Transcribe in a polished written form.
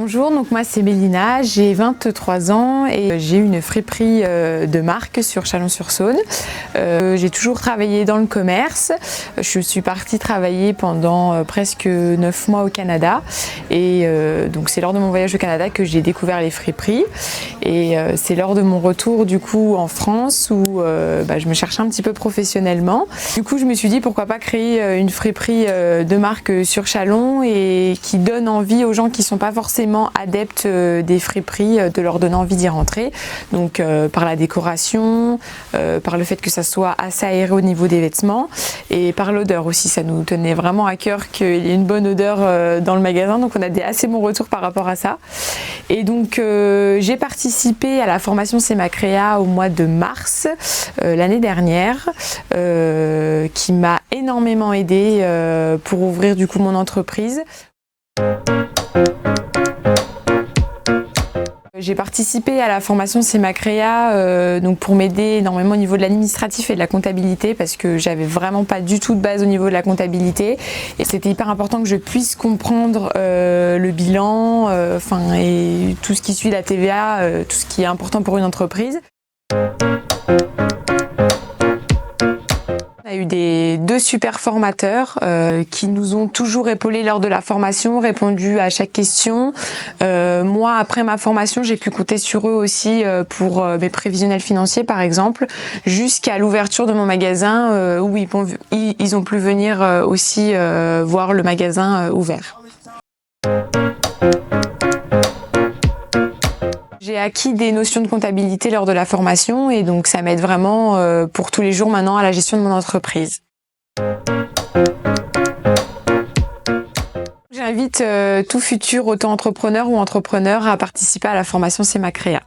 Bonjour, donc moi c'est Mélina, j'ai 23 ans et j'ai une friperie de marque sur Chalon-sur-Saône. J'ai toujours travaillé dans le commerce. Je suis partie travailler pendant presque 9 mois au Canada et donc c'est lors de mon voyage au Canada que j'ai découvert les friperies et c'est lors de mon retour du coup en France où je me cherchais un petit peu professionnellement. Du coup je me suis dit pourquoi pas créer une friperie de marque sur Chalon et qui donne envie aux gens qui sont pas forcément adeptes des friperies, de leur donner envie d'y rentrer. Donc par la décoration, par le fait que ça soit assez aéré au niveau des vêtements et par l'odeur aussi. Ça nous tenait vraiment à cœur qu'il y ait une bonne odeur dans le magasin. Donc on a des assez bons retours par rapport à ça. Et donc j'ai participé à la formation C'est ma créa au mois de mars l'année dernière qui m'a énormément aidée pour ouvrir du coup mon entreprise. J'ai participé à la formation C'est ma créa donc pour m'aider énormément au niveau de l'administratif et de la comptabilité parce que j'avais vraiment pas du tout de base au niveau de la comptabilité et c'était hyper important que je puisse comprendre le bilan et tout ce qui suit la TVA, tout ce qui est important pour une entreprise. On a eu deux super formateurs qui nous ont toujours épaulés lors de la formation, répondu à chaque question. Moi, après ma formation, j'ai pu compter sur eux aussi pour mes prévisionnels financiers, par exemple, jusqu'à l'ouverture de mon magasin où ils ont pu venir aussi voir le magasin ouvert. J'ai acquis des notions de comptabilité lors de la formation et donc ça m'aide vraiment pour tous les jours maintenant à la gestion de mon entreprise. J'invite tout futur auto-entrepreneur ou entrepreneur à participer à la formation C'est ma créa.